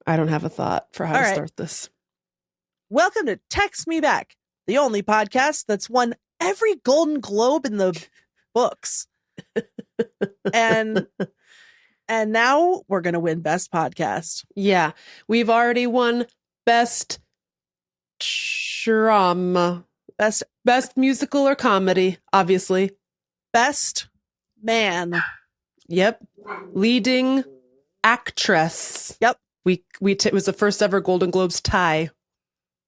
I don't have a thought for how to start this. Welcome to Text Me Back, the only podcast that's won every Golden Globe in the books. And now we're going to win Best Podcast. Yeah. We've already won Best Drama. Best Musical or Comedy, obviously. Best Man. Yep. Leading Actress. Yep. It was the first ever Golden Globes tie.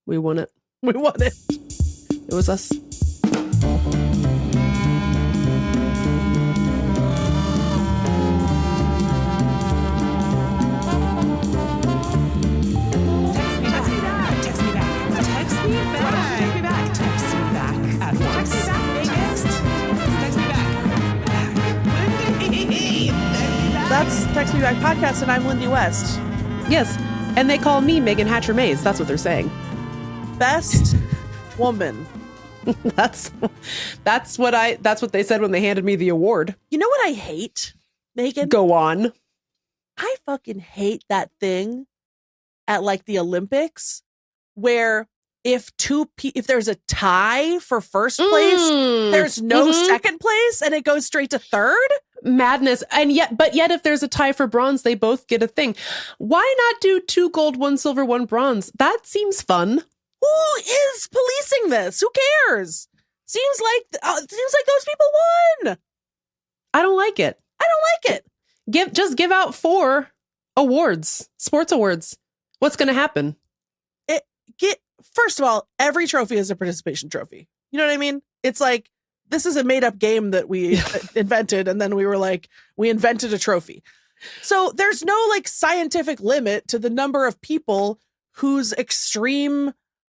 We won it. We won it. It was us. That's Text Me Back Podcast, and I'm Lindy West. Yes, and they call me Megan Hatcher-Mays. That's what they're saying. Best woman. That's what they said when they handed me the award. You know what I hate, Megan? Go on. I fucking hate that thing at like the Olympics where if there's a tie for first place, there's no second place and it goes straight to third. Madness. But yet if there's a tie for bronze, they both get a thing. Why not do 2 gold, 1 silver, 1 bronze? That seems fun. Who is policing this? Who cares? Seems like those people won. I don't like it. Just give out 4 awards, sports awards. What's going to happen? First of all, every trophy is a participation trophy. You know what I mean? It's like, this is a made up game that we invented. And then we were like, we invented a trophy. So there's no like scientific limit to the number of people whose extreme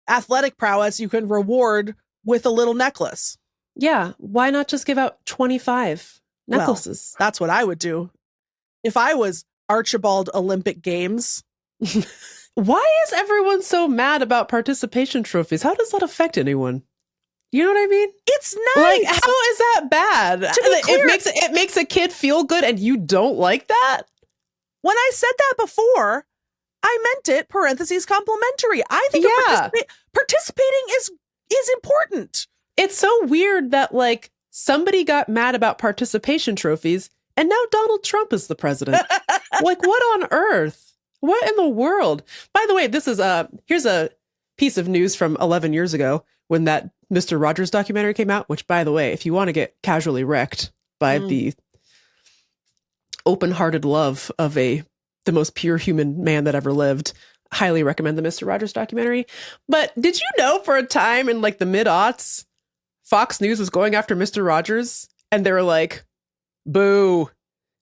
athletic prowess you can reward with a little necklace. Yeah. Why not just give out 25 necklaces? Well, that's what I would do. If I was Archibald Olympic Games. Why is everyone so mad about participation trophies? How does that affect anyone? You know what I mean? It's nice. Like, how is that bad? To be clear, it makes a kid feel good and you don't like that? When I said that before, I meant it, parentheses, complimentary. I think participating is important. It's so weird that like somebody got mad about participation trophies and now Donald Trump is the president. Like, what on earth? What in the world? By the way, here's a piece of news from 11 years ago when that Mr. Rogers documentary came out, which, by the way, if you want to get casually wrecked by the open-hearted love of the most pure human man that ever lived, highly recommend the Mr. Rogers documentary. But did you know for a time in like the mid-aughts, Fox News was going after Mr. Rogers and they were like, boo,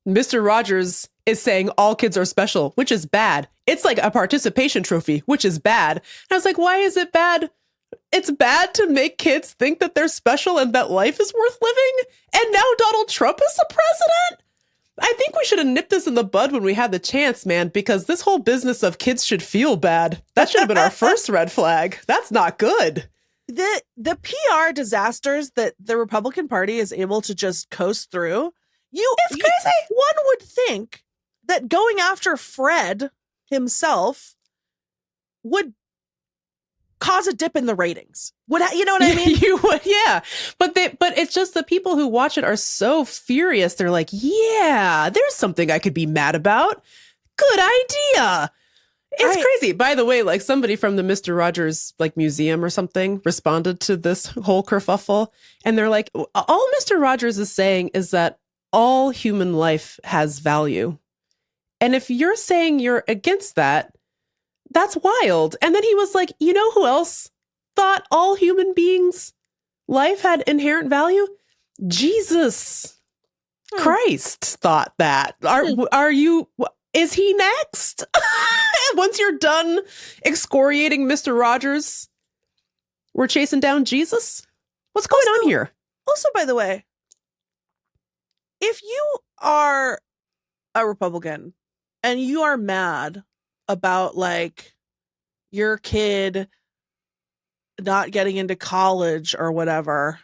Mr. Rogers is saying all kids are special, which is bad. It's like a participation trophy, which is bad. And I was like, why is it bad? It's bad to make kids think that they're special and that life is worth living. And now Donald Trump is the president? I think we should have nipped this in the bud when we had the chance, man, because this whole business of kids should feel bad. That should have been our first red flag. That's not good. The PR disasters that the Republican Party is able to just coast through. It's crazy. One would think that going after Fred himself would cause a dip in the ratings. You know what I mean? You would, yeah. But it's just the people who watch it are so furious. They're like, yeah, there's something I could be mad about. Good idea. It's crazy. By the way, like somebody from the Mr. Rogers like museum or something responded to this whole kerfuffle. And they're like, all Mr. Rogers is saying is that all human life has value. And if you're saying you're against that, that's wild. And then he was like, you know who else thought all human beings' life had inherent value? Jesus Christ thought that. Is he next? Once you're done excoriating Mr. Rogers, we're chasing down Jesus? What's going on here? Also, by the way, if you are a Republican and you are mad about like your kid not getting into college or whatever,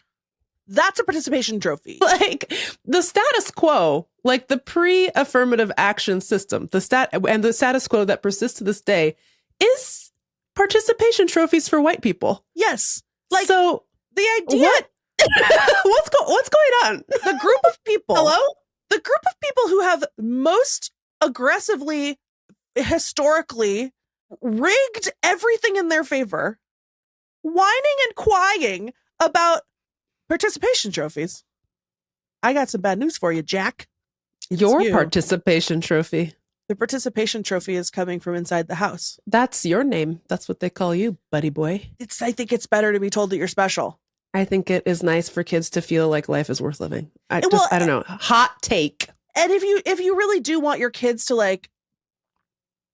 That's a participation trophy. Like the status quo, like the pre-affirmative action system, the status quo that persists to this day is participation trophies for white people. Yes. Like, so the idea. What? What's going on? The group of people. Hello? The group of people who have most aggressively, historically rigged everything in their favor, whining and crying about participation trophies. I got some bad news for you, Jack. Your participation trophy. The participation trophy is coming from inside the house. That's your name. That's what they call you, buddy boy. I think it's better to be told that you're special. I think it is nice for kids to feel like life is worth living. I don't know. Hot take. And if you really do want your kids to like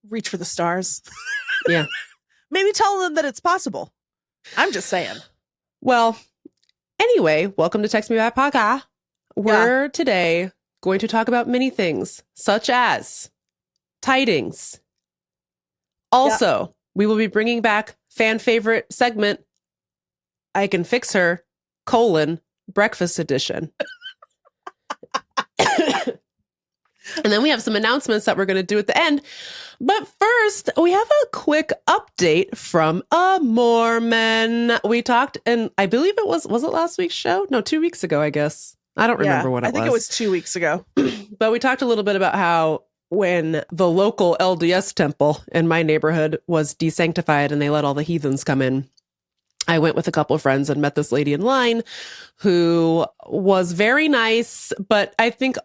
reach for the stars, yeah, maybe tell them that it's possible. I'm just saying. Well, anyway, welcome to Text Me Back Podcast. We're today going to talk about many things, such as tidings. Also, we will be bringing back fan favorite segment, I Can Fix Her, breakfast edition. And then we have some announcements that we're going to do at the end. But first, we have a quick update from a Mormon. We talked, and I believe was it last week's show? No, 2 weeks ago, I guess. I don't remember what it was. I think it was 2 weeks ago. But we talked a little bit about how when the local LDS temple in my neighborhood was desanctified and they let all the heathens come in, I went with a couple of friends and met this lady in line who was very nice, but I think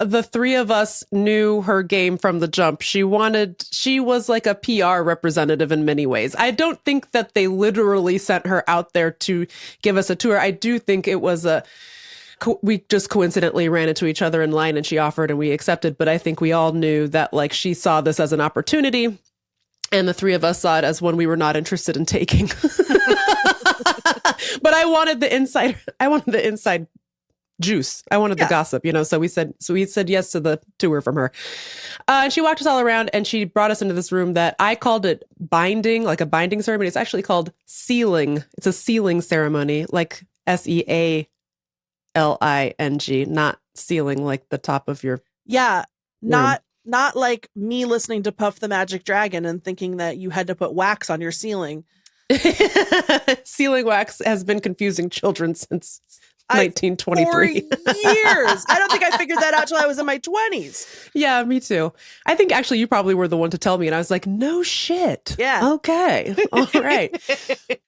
the three of us knew her game from the jump. She was like a PR representative in many ways. I don't think that they literally sent her out there to give us a tour. I do think it was we just coincidentally ran into each other in line and she offered and we accepted. But I think we all knew that like she saw this as an opportunity and the three of us saw it as one we were not interested in taking. But I wanted the inside juice. I wanted the gossip, so we said yes to the tour from her. And she walked us all around and she brought us into this room that I called it binding, like a binding ceremony. It's actually called sealing. It's a sealing ceremony, like SEALING, not sealing like the top of your not like me listening to Puff the Magic Dragon and thinking that you had to put wax on your ceiling. Sealing wax has been confusing children since 1923. For years. I don't think I figured that out till I was in my 20s. Yeah, me too. I think actually you probably were the one to tell me and I was like, no shit. Yeah. Okay. All right.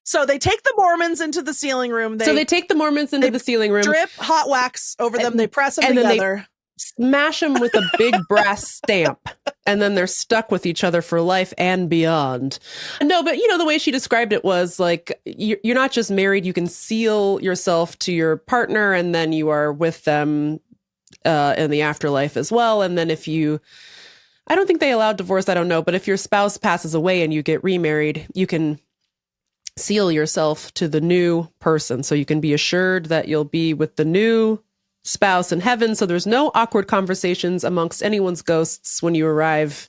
So they take the Mormons into the sealing room. They take the Mormons into the sealing room. Drip hot wax over them. They press them together. Smash them with a big brass stamp and then they're stuck with each other for life and beyond. No, but the way she described it was like, you're not just married, you can seal yourself to your partner and then you are with them in the afterlife as well. And then I don't think they allowed divorce, I don't know, but if your spouse passes away and you get remarried, you can seal yourself to the new person. So you can be assured that you'll be with the new spouse in heaven, so there's no awkward conversations amongst anyone's ghosts when you arrive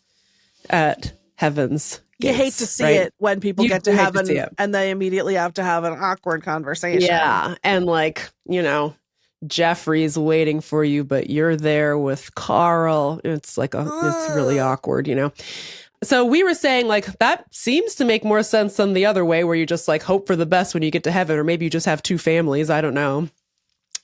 at heaven's gates. You hate to see it when people get to heaven and they immediately have to have an awkward conversation. Yeah, and Jeffrey's waiting for you, but you're there with Carl. It's like it's really awkward, So we were saying that seems to make more sense than the other way where you just hope for the best when you get to heaven, or maybe you just have two families. I don't know.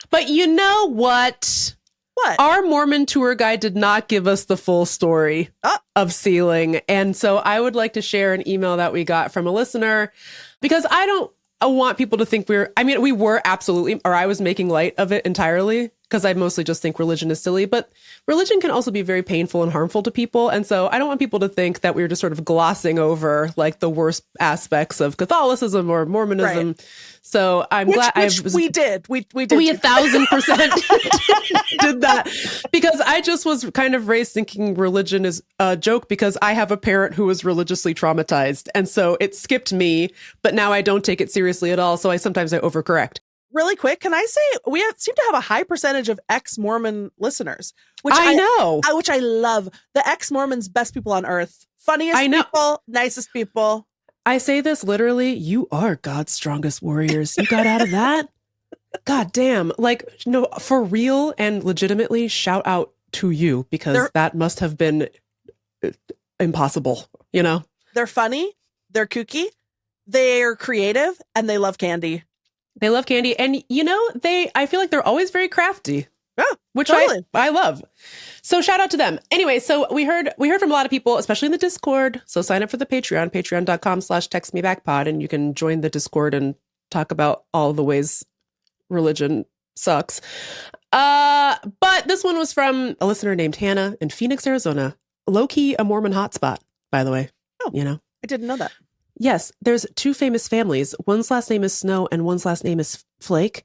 But you know what? What? Our Mormon tour guide did not give us the full story of sealing. And so I would like to share an email that we got from a listener because I don't want people to think we were absolutely, or I was making light of it entirely because I mostly just think religion is silly, but religion can also be very painful and harmful to people. And so I don't want people to think that we were just sort of glossing over the worst aspects of Catholicism or Mormonism. Right. So I'm glad we did. We 1,000% did that because I just was kind of raised thinking religion is a joke because I have a parent who was religiously traumatized. And so it skipped me, but now I don't take it seriously at all. So sometimes I overcorrect. Really quick, can I say we seem to have a high percentage of ex-Mormon listeners, which I know, which I love. The ex-Mormons, best people on earth, funniest people, nicest people. I say this literally, you are God's strongest warriors. You got out of that? God damn. Like, no, for real and legitimately, shout out to you because that must have been impossible, you know? They're funny. They're kooky. They're creative and they love candy. They love candy. And, you know, I feel like they're always very crafty. Yeah, which totally. I love. So shout out to them. Anyway, so we heard from a lot of people, especially in the Discord. So sign up for the Patreon, patreon.com/textmebackpod, and you can join the Discord and talk about all the ways religion sucks. But this one was from a listener named Hannah in Phoenix, Arizona. Low-key a Mormon hotspot, by the way. Oh, you know? I didn't know that. Yes, there's two famous families. One's last name is Snow and one's last name is Flake.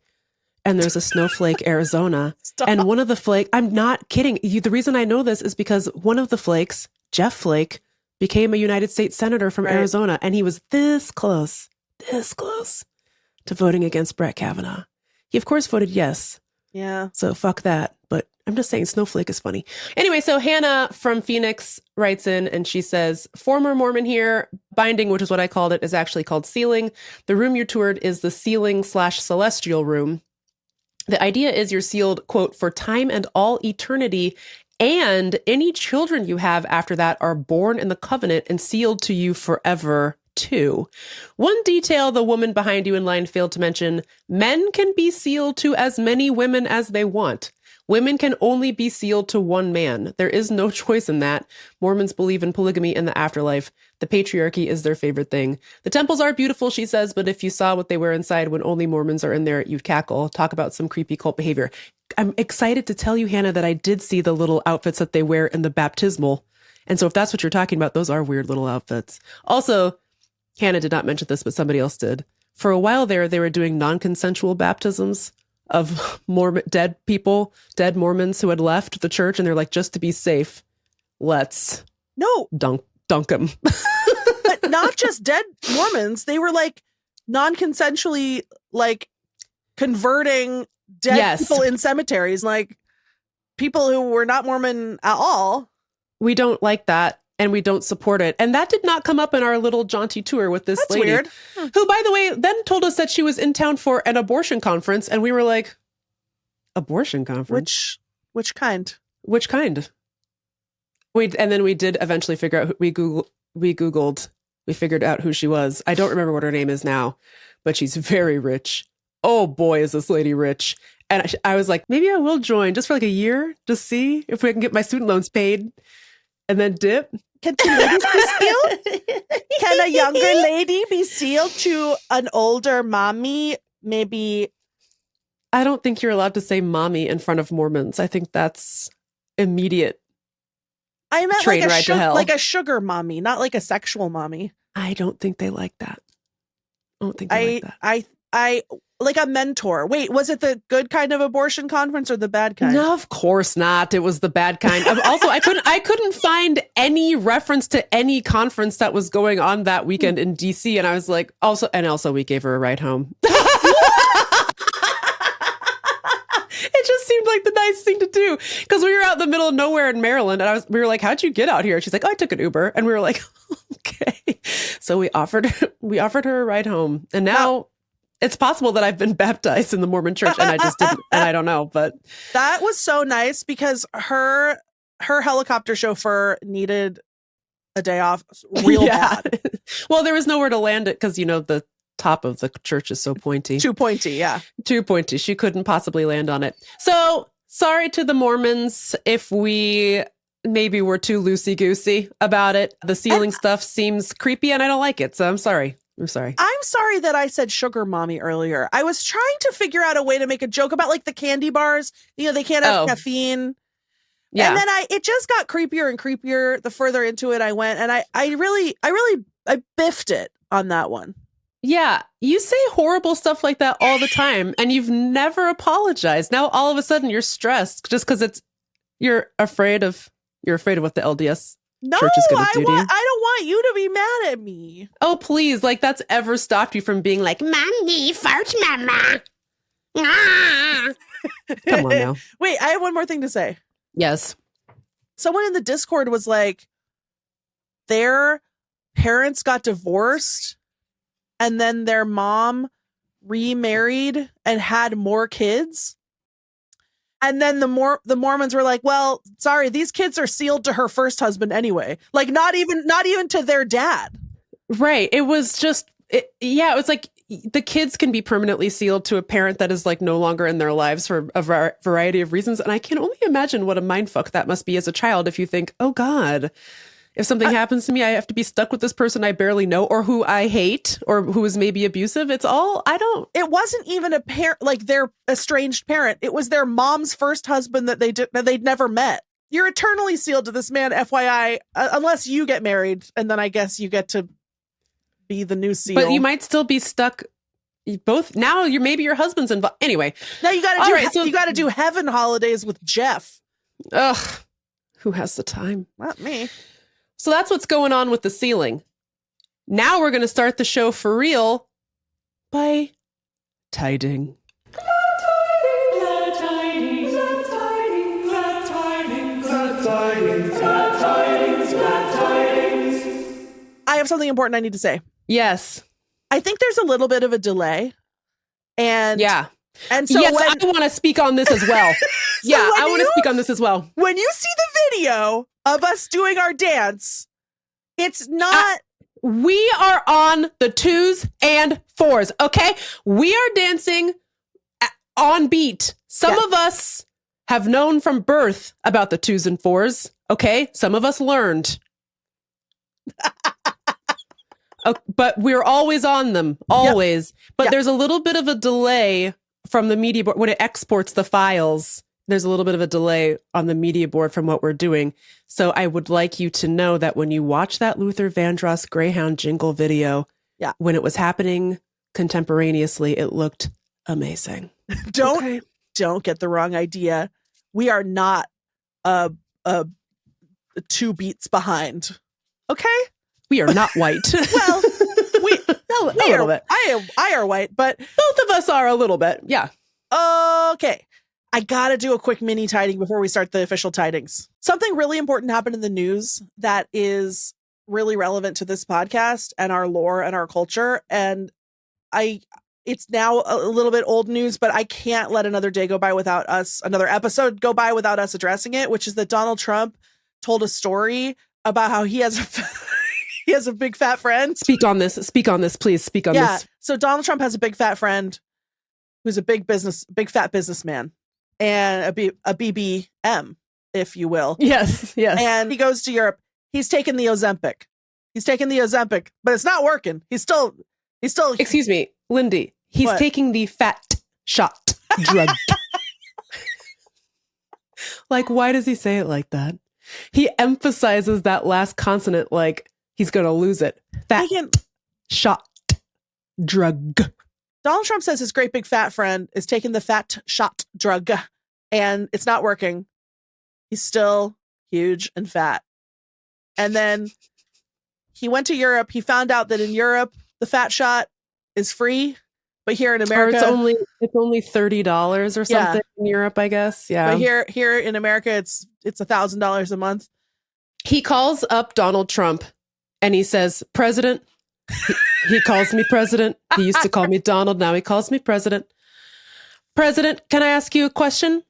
And there's a Snowflake, Arizona. Stop. And one of the Flake, I'm not kidding. The reason I know this is because one of the Flakes, Jeff Flake, became a United States Senator from Arizona. And he was this close to voting against Brett Kavanaugh. He, of course, voted yes. Yeah. So fuck that. But I'm just saying Snowflake is funny. Anyway, so Hannah from Phoenix writes in and she says, former Mormon here. Binding, which is what I called it, is actually called sealing. The room you toured is the sealing/celestial room. The idea is you're sealed, quote, for time and all eternity, and any children you have after that are born in the covenant and sealed to you forever, too. One detail the woman behind you in line failed to mention, men can be sealed to as many women as they want. Women can only be sealed to one man. There is no choice in that. Mormons believe in polygamy in the afterlife. The patriarchy is their favorite thing. The temples are beautiful, she says, but if you saw what they wear inside when only Mormons are in there, you'd cackle. Talk about some creepy cult behavior. I'm excited to tell you, Hannah, that I did see the little outfits that they wear in the baptismal. And so if that's what you're talking about, those are weird little outfits. Also, Hannah did not mention this, but somebody else did. For a while there, they were doing non-consensual baptisms of dead Mormons who had left the church, and they're like, just to be safe, let's dunk them. But not just dead Mormons, they were like non-consensually like converting dead people in cemeteries, like people who were not Mormon at all. We don't like that. And we don't support it. And that did not come up in our little jaunty tour with this lady. Weird. Who, by the way, then told us that she was in town for an abortion conference. And we were like, abortion conference? Which kind? Which kind? And then we did eventually figure out, we figured out who she was. I don't remember what her name is now, but she's very rich. Oh boy, is this lady rich. And I was like, maybe I will join just for like a year to see if we can get my student loans paid and then dip. Can two ladies be sealed? Can a younger lady be sealed to an older mommy? Maybe. I don't think you're allowed to say mommy in front of Mormons. I think that's immediate. I meant train ride to hell. Like a sugar mommy, not like a sexual mommy. I don't think they like that. I don't think they like that. I like a mentor. Wait, was it the good kind of abortion conference or the bad kind? No, of course not. It was the bad kind. Also, I couldn't find any reference to any conference that was going on that weekend in DC. And I was like, also we gave her a ride home. It just seemed like the nice thing to do because we were out in the middle of nowhere in Maryland, and we were like, "How'd you get out here?" She's like, "Oh, I took an Uber," and we were like, "Okay." So we offered her a ride home, and now it's possible that I've been baptized in the Mormon church, and I just didn't, and I don't know. But that was so nice because her helicopter chauffeur needed a day off real bad. Well, there was nowhere to land it because the top of the church is so pointy. Too pointy, yeah. Too pointy. She couldn't possibly land on it. So sorry to the Mormons if we maybe were too loosey-goosey about it. The sealing stuff seems creepy and I don't like it. So I'm sorry. I'm sorry that I said sugar mommy earlier. I was trying to figure out a way to make a joke about like the candy bars. They can't have caffeine. Yeah. And then it just got creepier and creepier the further into it I went. And I biffed it on that one. Yeah, you say horrible stuff like that all the time, and you've never apologized. Now all of a sudden you're stressed just because you're afraid of what the LDS church is going to do to you. I don't want you to be mad at me. Oh, please! Like that's ever stopped you from being like, "Mommy, fart, mama." Come on now. Wait, I have one more thing to say. Yes. Someone in the Discord was like, their parents got divorced. And then their mom remarried and had more kids. And then the Mormons were like, well, sorry, these kids are sealed to her first husband anyway. Like not even to their dad. Right. It was just, it was like the kids can be permanently sealed to a parent that is like no longer in their lives for a variety of reasons. And I can only imagine what a mindfuck that must be as a child if you think, oh God, if something happens to me, I have to be stuck with this person I barely know or who I hate or who is maybe abusive. It wasn't even a parent, like their estranged parent. It was their mom's first husband that they'd never met. You're eternally sealed to this man, FYI, unless you get married. And then I guess you get to be the new seal. But you might still be stuck both. Now maybe your husband's involved. Anyway. Now you got to do heaven holidays with Jeff. Ugh. Who has the time? Not me. So that's what's going on with the sealing. Now we're going to start the show for real by tiding. I have something important I need to say. Yes. I think there's a little bit of a delay. And yeah. And so yes, I want to speak on this as well. So I want to speak on this as well. When you see the video of us doing our dance, it's not. We are on the 2s and 4s, okay? We are dancing on beat. Some of us have known from birth about the 2s and 4s, okay? Some of us learned. But we're always on them, always. Yep. But there's a little bit of a delay from the media board when it exports the files. There's a little bit of a delay on the media board from what we're doing. So I would like you to know that when you watch that Luther Vandross Greyhound jingle video, when it was happening contemporaneously, it looked amazing. Don't get the wrong idea. We are not 2 beats behind. Okay? We are not white. Well, a little bit. I are white, but both of us are a little bit. Yeah. Okay. I got to do a quick mini tiding before we start the official tidings. Something really important happened in the news that is really relevant to this podcast and our lore and our culture. And it's now a little bit old news, but I can't let another episode go by without us addressing it, which is that Donald Trump told a story about how he has a big fat friend. Speak on this, please. Speak on this. So Donald Trump has a big fat friend who's a big fat businessman. And a BBM, if you will. Yes. And he goes to Europe. He's taken the Ozempic, but it's not working. He's still. Excuse me, Lindy. He's taking the fat shot drug. Like, why does he say it like that? He emphasizes that last consonant like he's going to lose it. Fat shot drug. Donald Trump says his great big fat friend is taking the fat shot drug and it's not working. He's still huge and fat. And then he went to Europe. He found out that in Europe, the fat shot is free. But here in America, it's only $30 or something in Europe, I guess. Yeah. But here in America, it's $1,000 a month. He calls up Donald Trump and he says, President. He calls me President. He used to call me Donald. Now he calls me President. President, can I ask you a question?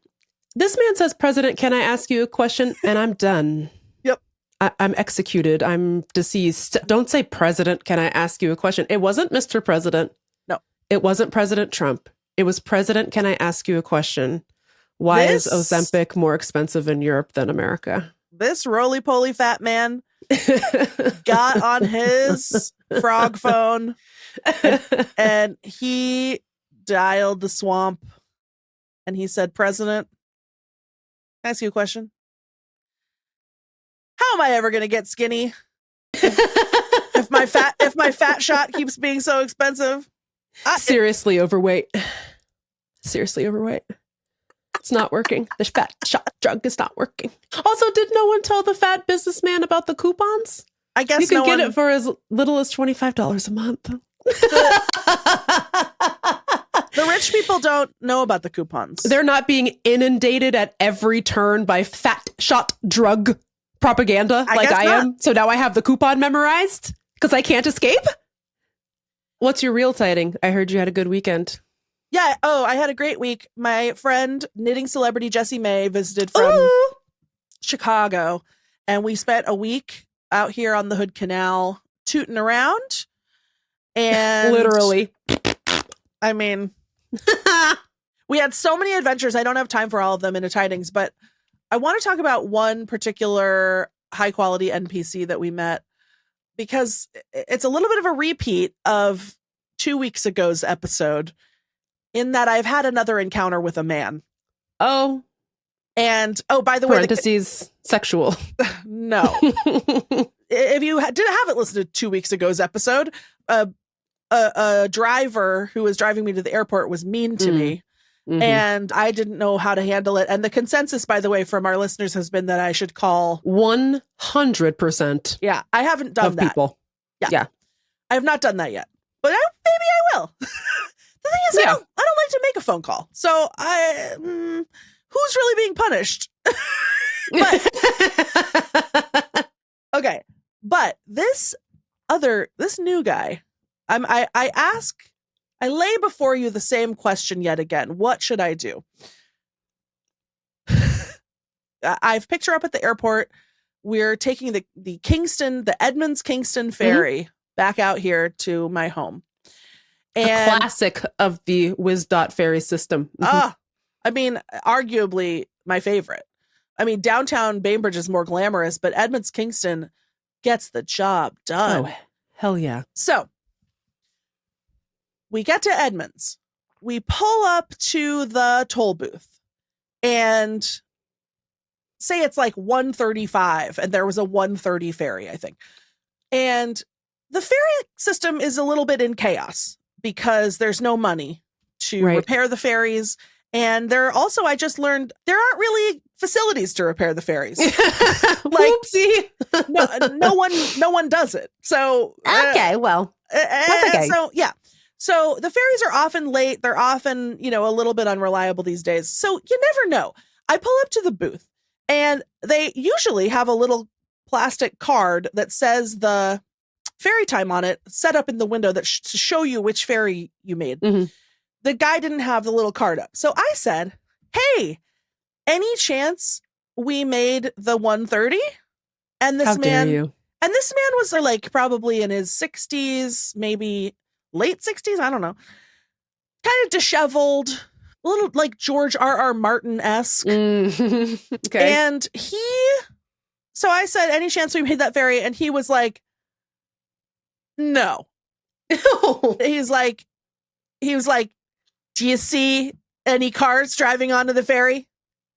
This man says, President, can I ask you a question? And I'm done. Yep. I'm executed. I'm deceased. Don't say, President, can I ask you a question? It wasn't Mr. President. No. It wasn't President Trump. It was President, can I ask you a question? Why is Ozempic more expensive in Europe than America? This roly-poly fat man got on his frog phone and he dialed the swamp and he said, President, can I ask you a question? How am I ever going to get skinny if my fat shot keeps being so expensive? Seriously overweight. It's not working. The fat shot drug is not working. Also, did no one tell the fat businessman about the coupons? I guess you can get it for as little as $25 a month. The rich people don't know about the coupons. They're not being inundated at every turn by fat shot drug propaganda like I am. So now I have the coupon memorized because I can't escape. What's your real tiding? I heard you had a good weekend. Yeah. Oh, I had a great week. My friend, knitting celebrity Jessie May, visited from Chicago, and we spent a week out here on the Hood Canal tooting around. And literally, I mean, we had so many adventures. I don't have time for all of them in a tidings, but I want to talk about one particular high quality NPC that we met, because it's a little bit of a repeat of 2 weeks ago's episode, in that I've had another encounter with a man. Oh. And, by the way, sexual. No. If you haven't listened to 2 weeks ago's episode, a driver who was driving me to the airport was mean to me. Mm-hmm. And I didn't know how to handle it. And the consensus, by the way, from our listeners has been that I should call 100%. Yeah, I haven't done that. People. Yeah. I have not done that yet, but maybe I will. The thing is, I don't like to make a phone call. So who's really being punished? But okay. But this new guy, I lay before you the same question yet again. What should I do? I've picked her up at the airport. We're taking the Edmonds Kingston ferry back out here to my home. And a classic of the WizDot ferry system. I mean, arguably my favorite. I mean, downtown Bainbridge is more glamorous, but Edmonds Kingston gets the job done. Oh, hell yeah. So we get to Edmonds. We pull up to the toll booth and say it's like 1:35, and there was a 1:30 ferry, I think. And the ferry system is a little bit in chaos because there's no money to repair the ferries. And I just learned there aren't really facilities to repair the ferries. Whoopsie. no one does it. So okay, well, that's okay. So yeah. So the ferries are often late. They're often, a little bit unreliable these days. So you never know. I pull up to the booth, and they usually have a little plastic card that says the ferry time on it, set up in the window to show you which ferry you made. Mm-hmm. The guy didn't have the little card up. So I said, hey, any chance we made the 1:30? And this man was like probably in his 60s, maybe late 60s. I don't know. Kind of disheveled, a little like George R.R. Martin-esque. Okay. And so I said, any chance we made that ferry? And he was like, no. He was like, do you see any cars driving onto the ferry?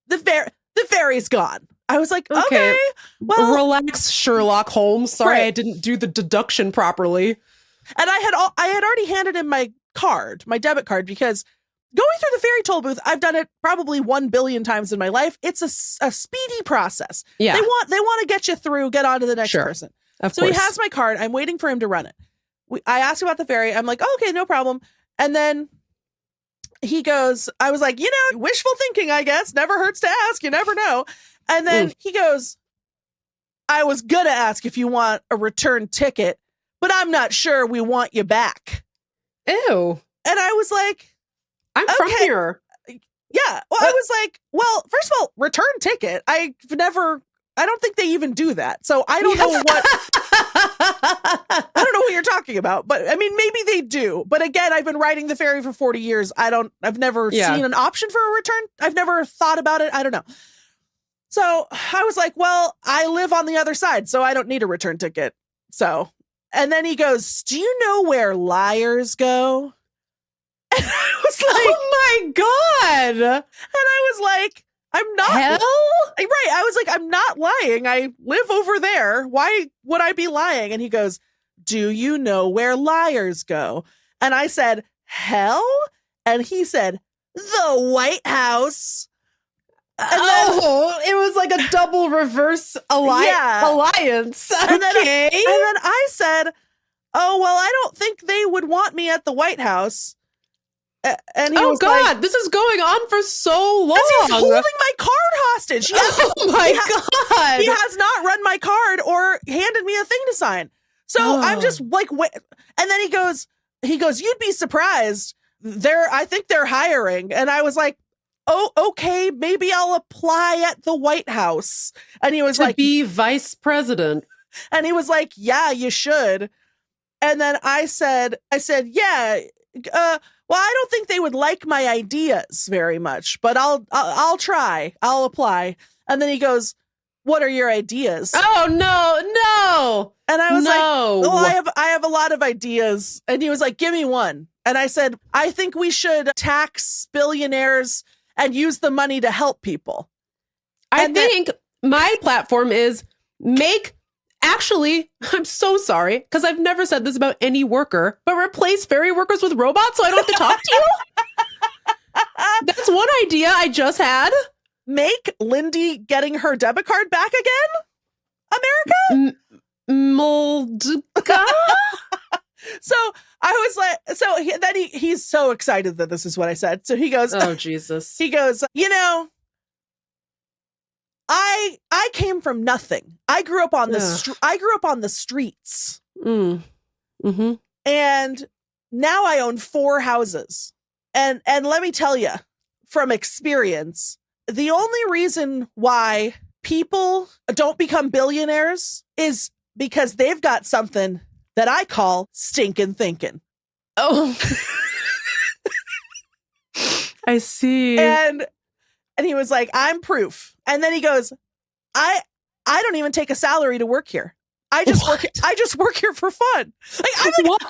The ferry's gone. I was like, okay, well, relax, Sherlock Holmes. Sorry, I didn't do the deduction properly. And I had already handed him my card, my debit card, because going through the ferry toll booth, I've done it probably 1 billion times in my life. It's a speedy process. Yeah, they want to get you through, get on to the next person. Of course. He has my card. I'm waiting for him to run it. I asked about the ferry. I'm like, okay, no problem. And then he goes, I was like, wishful thinking, I guess. Never hurts to ask. You never know. And then he goes, I was going to ask if you want a return ticket, but I'm not sure we want you back. Ew. And I was like, I'm from here. Yeah. Well, I was like, well, first of all, return ticket. I don't think they even do that. So I don't know what you're talking about, but I mean, maybe they do. But again, I've been riding the ferry for 40 years. I've never seen an option for a return. I've never thought about it. I don't know. So I was like, well, I live on the other side, so I don't need a return ticket. So, and then he goes, do you know where liars go? And I was like, oh my God. And I was like, I'm not. Hell? Right. I was like, I'm not lying. I live over there. Why would I be lying? And he goes, do you know where liars go? And I said, hell? And he said, the White House. And it was like a double reverse alliance. Okay. And then I said, oh, well, I don't think they would want me at the White House. And he was God, like, this is going on for so long. He's holding my card hostage. God. He has not run my card or handed me a thing to sign. So I'm just like, wait. And then he goes, he goes, you'd be surprised. I think they're hiring. And I was like, oh, okay, maybe I'll apply at the White House. And he was like, be vice president. And he was like, yeah, you should. And then I said, yeah, well, I don't think they would like my ideas very much, but I'll try. I'll apply. And then he goes, what are your ideas? Oh, no. And I was like, well, I have a lot of ideas. And he was like, give me one. And I said, I think we should tax billionaires and use the money to help people. I think my platform is actually, I'm so sorry, because I've never said this about any worker, but replace ferry workers with robots so I don't have to talk to you? That's one idea I just had. Make Lindy getting her debit card back again, America? Moldka? So I was like, then he's so excited that this is what I said. So he goes, oh, Jesus. He goes, I came from nothing. I grew up on the streets. Mm-hmm. And now I own 4 houses. And let me tell you from experience, the only reason why people don't become billionaires is because they've got something that I call stinking thinking. Oh, I see. And he was like, I'm proof. And then he goes, I don't even take a salary to work here. I just work here for fun. Like, I'm like, what?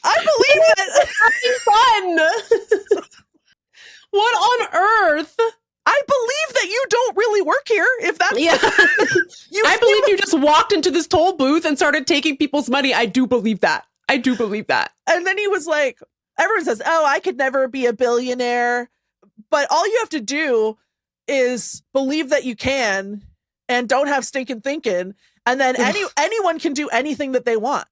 I believe that. Having fun. What on earth? I believe that you don't really work here. If that's I believe you just walked into this toll booth and started taking people's money. I do believe that. And then he was like, everyone says, oh, I could never be a billionaire. But all you have to do is believe that you can and don't have stinking thinking. And then anyone can do anything that they want.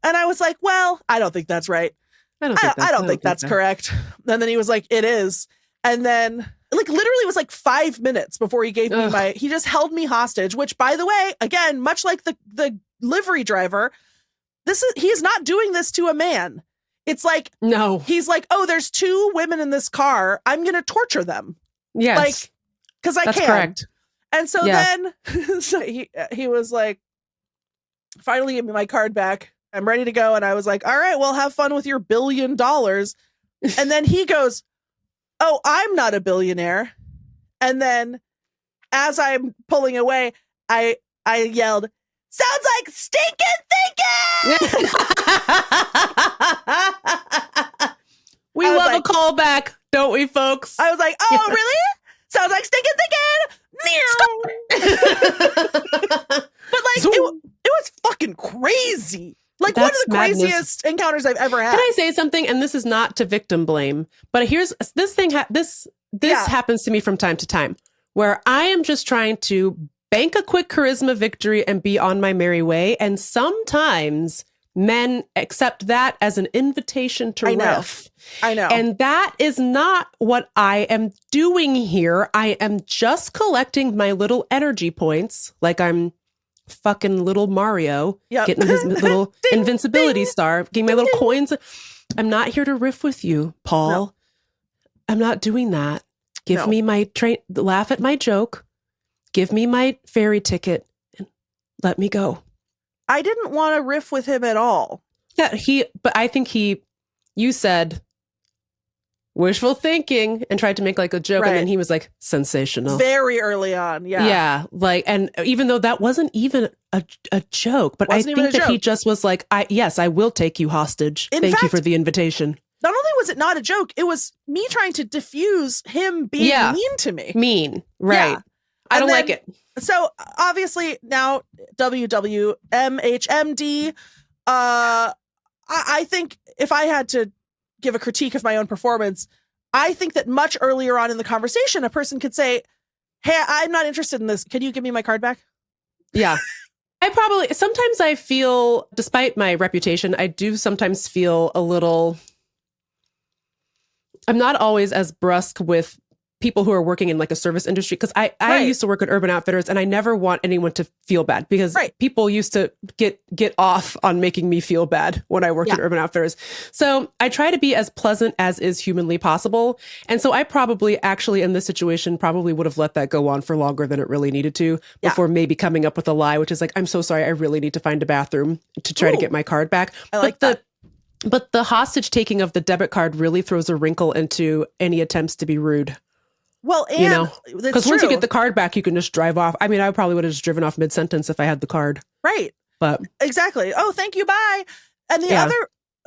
And I was like, well, I don't think that's right. I don't think that's correct. And then he was like, it is. And then like literally it was like 5 minutes before he gave me he just held me hostage, which by the way, again, much like the livery driver, he's not doing this to a man. It's like, no, he's like, oh, there's 2 women in this car. I'm going to torture them. Yes. Like, because I That's can. correct. And so then so he was like, finally give me my card back. I'm ready to go. And I was like, all right, well, have fun with your $1 billion. And then he goes, oh, I'm not a billionaire. And then as I'm pulling away, I yelled, sounds like stinking thinking. We love a callback, don't we, folks? I was like, oh, really? Sounds like stinking thinking. But like, it was fucking crazy. Like one of the craziest encounters I've ever had. Can I say something? And this is not to victim blame, but here's this thing. This happens to me from time to time where I am just trying to bank a quick charisma victory and be on my merry way. And sometimes men accept that as an invitation to riff. I know. And that is not what I am doing here. I am just collecting my little energy points like I'm fucking little Mario, getting his little ding, invincibility star, getting my little coins. I'm not here to riff with you, Paul. No. I'm not doing that. Give me my laugh at my joke. Give me my ferry ticket and let me go. I didn't want to riff with him at all. Yeah, but I think you said wishful thinking and tried to make like a joke. And then he was like, sensational. Very early on. Yeah. Yeah. Like, and even though that wasn't even a joke, but I think that he just was like, I will take you hostage. Thank you for the invitation. Not only was it not a joke, it was me trying to diffuse him being mean to me. Mean. Right. Yeah. I don't like it. So obviously now WWMHMD, I think if I had to give a critique of my own performance, I think that much earlier on in the conversation, a person could say, hey, I'm not interested in this. Can you give me my card back? Yeah. Sometimes I feel, despite my reputation, I do sometimes feel a little, I'm not always as brusque with people who are working in like a service industry, because I used to work at Urban Outfitters, and I never want anyone to feel bad, because people used to get off on making me feel bad when I worked at Urban Outfitters. So I try to be as pleasant as is humanly possible. And so I probably actually in this situation probably would have let that go on for longer than it really needed to before maybe coming up with a lie, which is like, I'm so sorry, I really need to find a bathroom to try to get my card back. I like that. But the hostage taking of the debit card really throws a wrinkle into any attempts to be rude. Well, and because once you get the card back, you can just drive off. I mean, I probably would have just driven off mid-sentence if I had the card. Right. But exactly. Oh, thank you. Bye. And the other,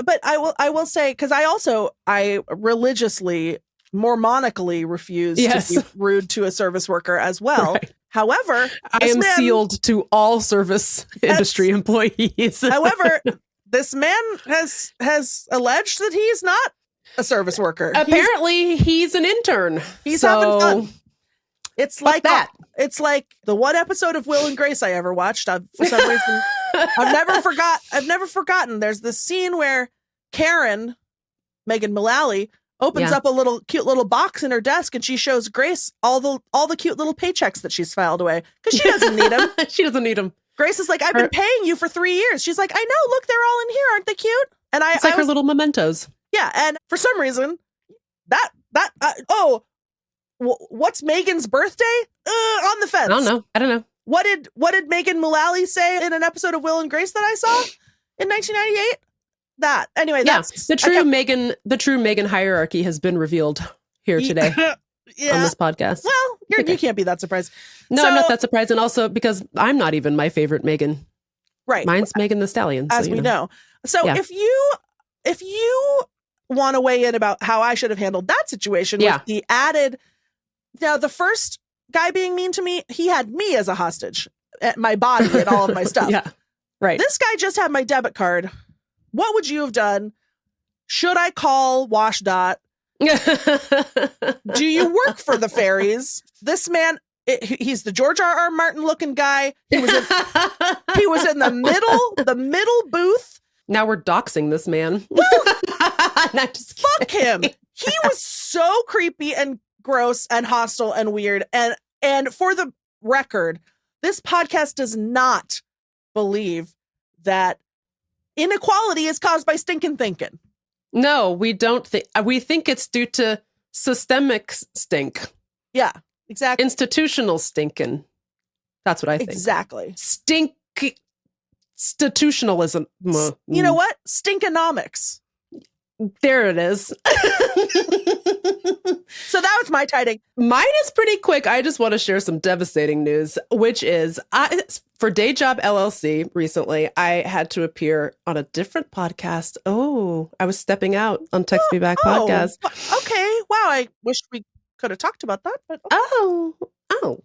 but I will say, because I religiously, Mormonically refuse to be rude to a service worker as well. Right. However, I am sealed to all service industry employees. However, this man has alleged that he's not a service worker. Apparently, he's an intern. He's having fun. It's like that. It's like the one episode of Will and Grace I ever watched. For some reason, I've never forgotten. There's this scene where Karen, Megan Mullally, opens up a cute little box in her desk, and she shows Grace all the cute little paychecks that she's filed away because she doesn't need them. She doesn't need them. Grace is like, I've been paying you for 3 years. She's like, I know. Look, they're all in here. Aren't they cute? And it's like her little mementos. Yeah, and for some reason, what's Megan's birthday? On the fence. I don't know. What did Megan Mullally say in an episode of Will and Grace that I saw in 1998? That anyway. That's the true Megan hierarchy has been revealed here today on this podcast. Well, you can't be that surprised. No, I'm not that surprised, and also because I'm not even my favorite Megan. Right, mine's Megan the Stallion, as we know. So if you want to weigh in about how I should have handled that situation with the added, now the first guy being mean to me, he had me as a hostage, at my body and all of my stuff. Right. This guy just had my debit card. What would you have done? Should I call WashDOT? Do you work for the fairies? This man, he's the George R.R. Martin looking guy. He was in the middle booth. Now we're doxing this man. Fuck him. He was so creepy and gross and hostile and weird. And for the record, this podcast does not believe that inequality is caused by stinking thinking. No, we don't think. We think it's due to systemic stink. Yeah, exactly. Institutional stinking. That's what I think. Exactly. Institutionalism. You know what? Stinkonomics. There it is. So that was my tiding. Mine is pretty quick. I just want to share some devastating news, which is for Day Job LLC recently, I had to appear on a different podcast. Oh, I was stepping out on Text Me Back podcast. Okay. Wow. I wish we could have talked about that. But okay.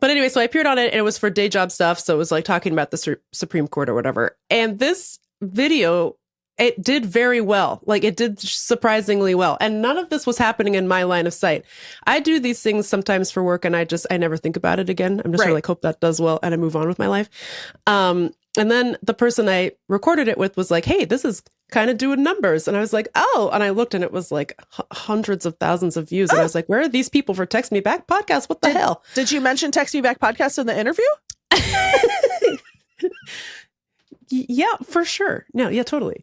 But anyway, so I appeared on it, and it was for day job stuff. So it was like talking about the Supreme Court or whatever. And this video, it did very well. Like it did surprisingly well. And none of this was happening in my line of sight. I do these things sometimes for work, and I never think about it again. I'm just really like, hope that does well, and I move on with my life. And then the person I recorded it with was like, hey, this is kind of doing numbers. And I was like, oh, and I looked, and it was like hundreds of thousands of views. And I was like, where are these people for Text Me Back podcast? What the hell? Did you mention Text Me Back podcast in the interview? Yeah, for sure. No, yeah, totally.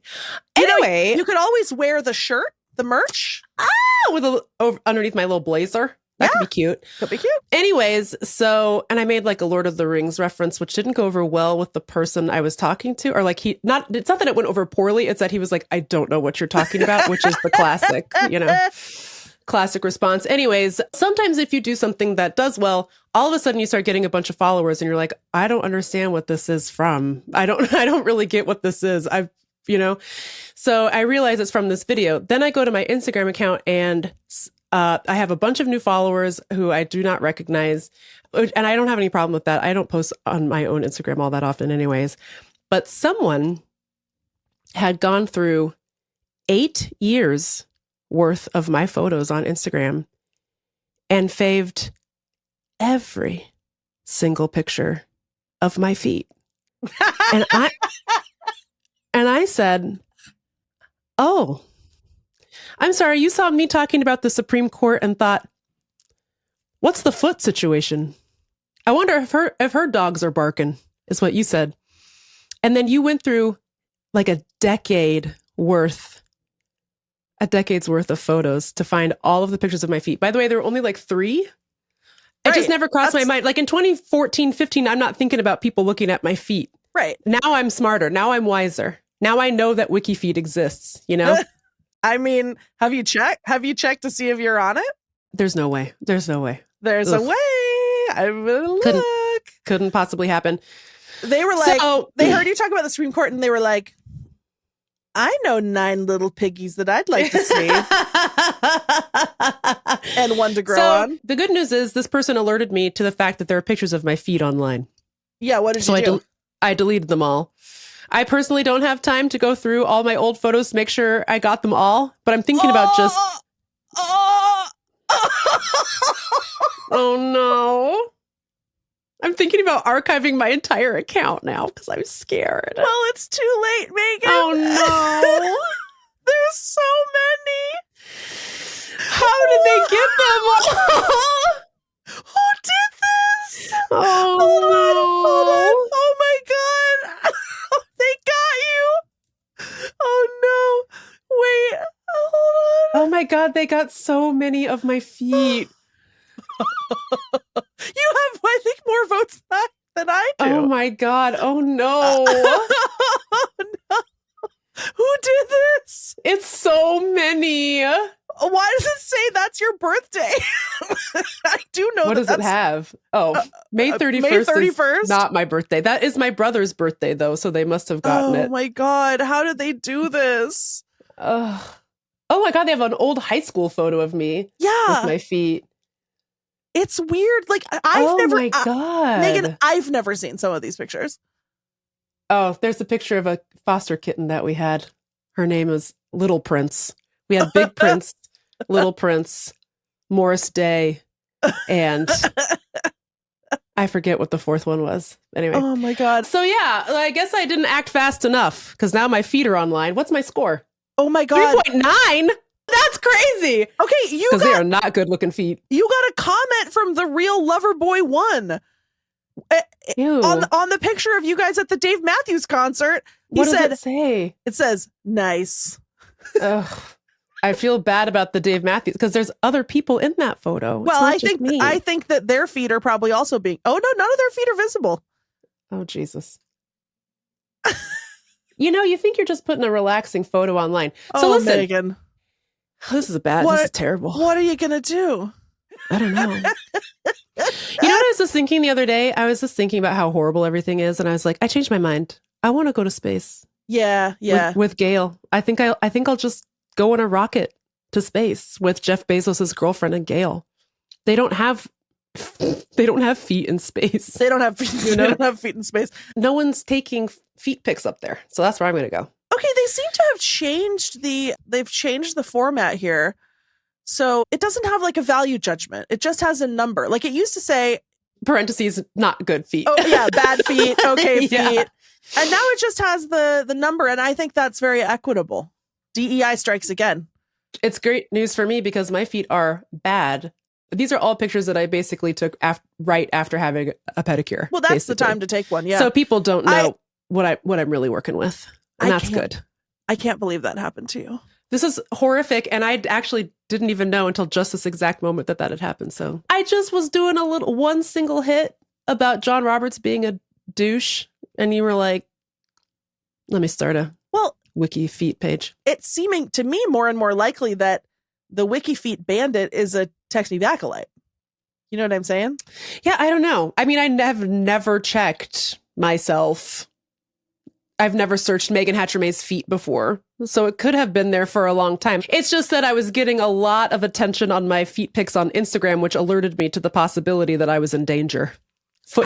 Anyway, you could always wear the shirt, the merch. With underneath my little blazer. That could be cute. Could be cute. Anyways, so, and I made like a Lord of the Rings reference, which didn't go over well with the person I was talking to, or like it's not that it went over poorly. It's that he was like, I don't know what you're talking about, which is the classic, classic response. Anyways, sometimes if you do something that does well, all of a sudden you start getting a bunch of followers, and you're like, I don't understand what this is from. I don't really get what this is. So I realize it's from this video. Then I go to my Instagram account, and I have a bunch of new followers who I do not recognize, and I don't have any problem with that. I don't post on my own Instagram all that often anyways. But someone had gone through 8 years worth of my photos on Instagram and faved every single picture of my feet. And I said, oh, I'm sorry, you saw me talking about the Supreme Court and thought, what's the foot situation? I wonder if her dogs are barking, is what you said. And then you went through like a decade's worth of photos to find all of the pictures of my feet. By the way, there were only like 3. It just never crossed my mind. Like in 2014, 15, I'm not thinking about people looking at my feet. Right. Now I'm smarter. Now I'm wiser. Now I know that Wikifeet exists, you know? I mean, have you checked? Have you checked to see if you're on it? There's no way. There's no way. There's a way. I will look. Couldn't possibly happen. They were like, they heard you talk about the Supreme Court and they were like, I know 9 little piggies that I'd like to see. And one to grow on. The good news is this person alerted me to the fact that there are pictures of my feet online. Yeah, what did you do? I deleted them all. I personally don't have time to go through all my old photos to make sure I got them all, but I'm thinking about just... Oh no. I'm thinking about archiving my entire account now because I'm scared. Well, it's too late, Meagan. Oh no. There's so many. How did they get them all? Who did this? Oh Hold on. no. Oh my God. They got you. Oh no. Wait. Hold on. Oh my God, they got so many of my feet. You have, I think, more votes than I do. Oh my God. Oh no. Oh, no. Who did this? It's so many. Why does it say that's your birthday? I do know. What does it have? Oh, May 31st. May 31st? Is not my birthday. That is my brother's birthday, though, so they must have gotten it. Oh my God. How did they do this? Oh my God, they have an old high school photo of me Yeah. with my feet. It's weird. Like, Oh my God. Meagan, I've never seen some of these pictures. Oh, there's a picture of a foster kitten that we had. Her name was Little Prince. We had Big Prince, Little Prince, Morris Day, and I forget what the 4th one was. Anyway. Oh my God. So yeah, I guess I didn't act fast enough because now my feet are online. What's my score? Oh my God. 3.9? That's crazy. Okay, because they are not good looking feet. You got a comment from the real Loverboy 1 on the picture of you guys at the Dave Matthews concert. What does it say? It says nice. Ugh. I feel bad about the Dave Matthews because there's other people in that photo. Well, I think that their feet are probably also being. Oh no, none of their feet are visible. Oh Jesus. You think you're just putting a relaxing photo online. So listen, Meagan. This is this is terrible. What are you gonna do? I don't know. What I was just thinking the other day? I was just thinking about how horrible everything is, and I was like, I changed my mind. I want to go to space. Yeah. With Gayle. I think I'll just go on a rocket to space with Jeff Bezos' girlfriend and Gayle. They don't have feet in space. They don't have feet. They don't have feet in space. No one's taking feet pics up there, so that's where I'm going to go. Okay, they seem to have changed the format here. So it doesn't have like a value judgment. It just has a number. Like it used to say parentheses, not good feet. Oh yeah, bad feet, okay Yeah. feet. And now it just has the number, and I think that's very equitable. DEI strikes again. It's great news for me because my feet are bad. These are all pictures that I basically took right after having a pedicure. Well, that's the time to take one. Yeah. So people don't know what I'm really working with. And that's good. I can't believe that happened to you. This is horrific. And I actually didn't even know until just this exact moment that had happened. So I just was doing one single hit about John Roberts being a douche. And you were like, let me start a Wikifeet page. It's seeming to me more and more likely that the Wikifeet bandit is a Text Me Back-alite. You know what I'm saying? Yeah, I don't know. I mean, I have never checked myself. I've never searched Megan Hatchermay's feet before, so it could have been there for a long time. It's just that I was getting a lot of attention on my feet pics on Instagram, which alerted me to the possibility that I was in danger.